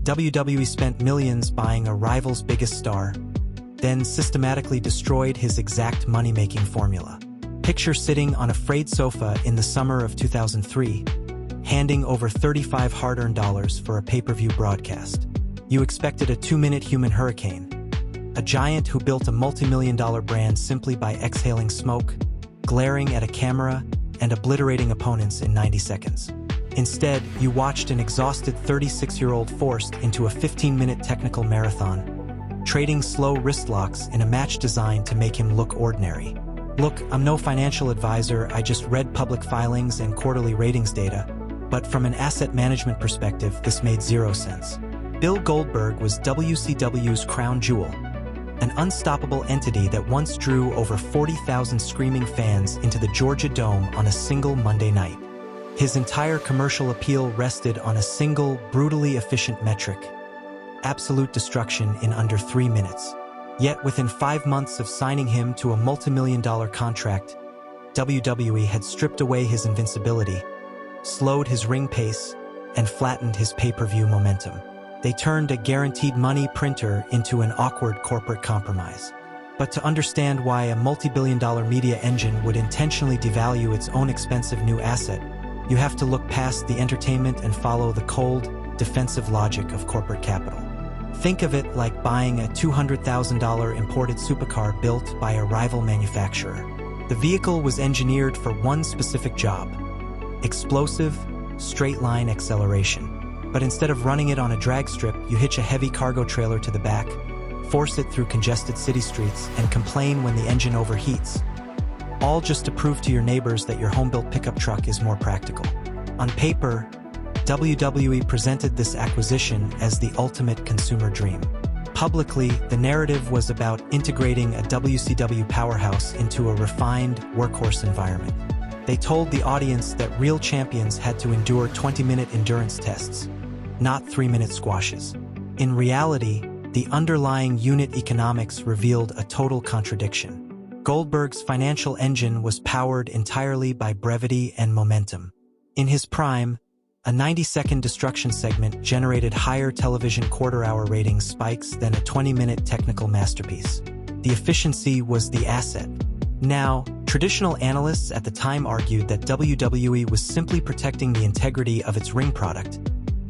WWE spent millions buying a rival's biggest star, then systematically destroyed his exact money-making formula. Picture sitting on a frayed sofa in the summer of 2003, handing over $35 hard-earned dollars for a pay-per-view broadcast. You expected a 2-minute human hurricane, a giant who built a multi-million-dollar brand simply by exhaling smoke, glaring at a camera, and obliterating opponents in 90 seconds. Instead, you watched an exhausted 36-year-old forced into a 15-minute technical marathon, trading slow wrist locks in a match designed to make him look ordinary. Look, I'm no financial advisor, I just read public filings and quarterly ratings data, but from an asset management perspective, this made zero sense. Bill Goldberg was WCW's crown jewel, an unstoppable entity that once drew over 40,000 screaming fans into the Georgia Dome on a single Monday night. His entire commercial appeal rested on a single, brutally efficient metric: absolute destruction in under 3 minutes. Yet within 5 months of signing him to a multi-million-dollar contract, WWE had stripped away his invincibility, slowed his ring pace, and flattened his pay-per-view momentum. They turned a guaranteed money printer into an awkward corporate compromise. But to understand why a multi-billion-dollar media engine would intentionally devalue its own expensive new asset, you have to look past the entertainment and follow the cold, defensive logic of corporate capital. Think of it like buying a $200,000 imported supercar built by a rival manufacturer. The vehicle was engineered for one specific job: explosive, straight-line acceleration. But instead of running it on a drag strip, you hitch a heavy cargo trailer to the back, force it through congested city streets, and complain when the engine overheats. All just to prove to your neighbors that your home-built pickup truck is more practical. On paper, WWE presented this acquisition as the ultimate consumer dream. Publicly, the narrative was about integrating a WCW powerhouse into a refined, workhorse environment. They told the audience that real champions had to endure 20-minute endurance tests, not 3-minute squashes. In reality, the underlying unit economics revealed a total contradiction. Goldberg's financial engine was powered entirely by brevity and momentum. In his prime, a 90-second destruction segment generated higher television quarter-hour ratings spikes than a 20-minute technical masterpiece. The efficiency was the asset. Now, traditional analysts at the time argued that WWE was simply protecting the integrity of its ring product,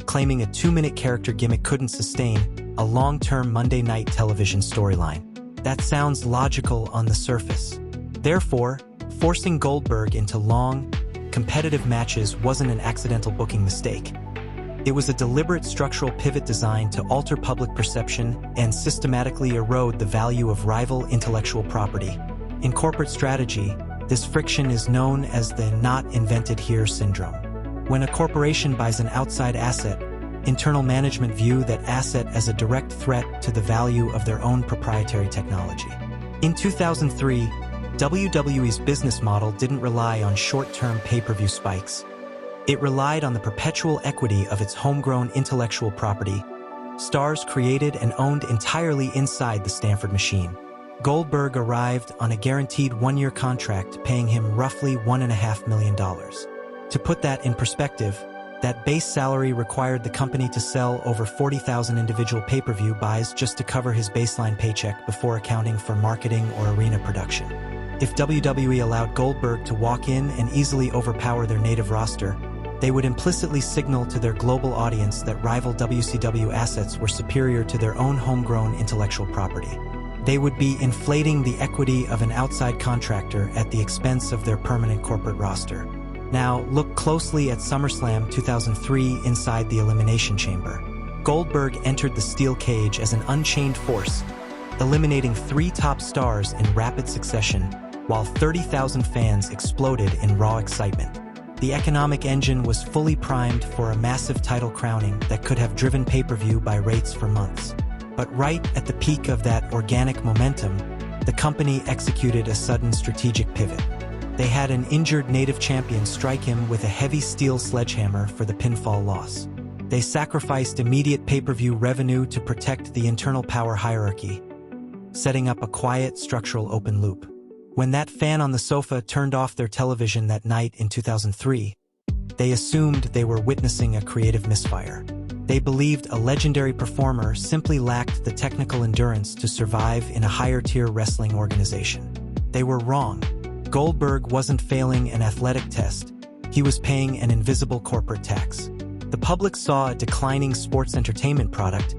claiming a 2-minute character gimmick couldn't sustain a long-term Monday night television storyline. That sounds logical on the surface. Therefore, forcing Goldberg into long, competitive matches wasn't an accidental booking mistake. It was a deliberate structural pivot designed to alter public perception and systematically erode the value of rival intellectual property. In corporate strategy, this friction is known as the not invented here syndrome. When a corporation buys an outside asset, internal management view that asset as a direct threat to the value of their own proprietary technology. In 2003, WWE's business model didn't rely on short-term pay-per-view spikes. It relied on the perpetual equity of its homegrown intellectual property, stars created and owned entirely inside the Stanford machine. Goldberg arrived on a guaranteed 1-year contract paying him roughly $1.5 million. To put that in perspective, that base salary required the company to sell over 40,000 individual pay-per-view buys just to cover his baseline paycheck before accounting for marketing or arena production. If WWE allowed Goldberg to walk in and easily overpower their native roster, they would implicitly signal to their global audience that rival WCW assets were superior to their own homegrown intellectual property. They would be inflating the equity of an outside contractor at the expense of their permanent corporate roster. Now, look closely at SummerSlam 2003 inside the Elimination Chamber. Goldberg entered the steel cage as an unchained force, eliminating 3 top stars in rapid succession, while 30,000 fans exploded in raw excitement. The economic engine was fully primed for a massive title crowning that could have driven pay-per-view buy rates for months. But right at the peak of that organic momentum, the company executed a sudden strategic pivot. They had an injured native champion strike him with a heavy steel sledgehammer for the pinfall loss. They sacrificed immediate pay-per-view revenue to protect the internal power hierarchy, setting up a quiet structural open loop. When that fan on the sofa turned off their television that night in 2003, they assumed they were witnessing a creative misfire. They believed a legendary performer simply lacked the technical endurance to survive in a higher-tier wrestling organization. They were wrong. Goldberg wasn't failing an athletic test. He was paying an invisible corporate tax. The public saw a declining sports entertainment product,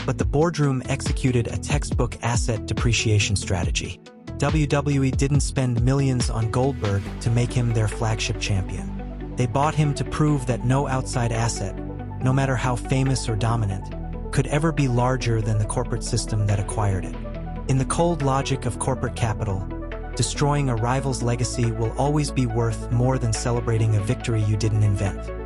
but the boardroom executed a textbook asset depreciation strategy. WWE didn't spend millions on Goldberg to make him their flagship champion. They bought him to prove that no outside asset, no matter how famous or dominant, could ever be larger than the corporate system that acquired it. In the cold logic of corporate capital, destroying a rival's legacy will always be worth more than celebrating a victory you didn't invent.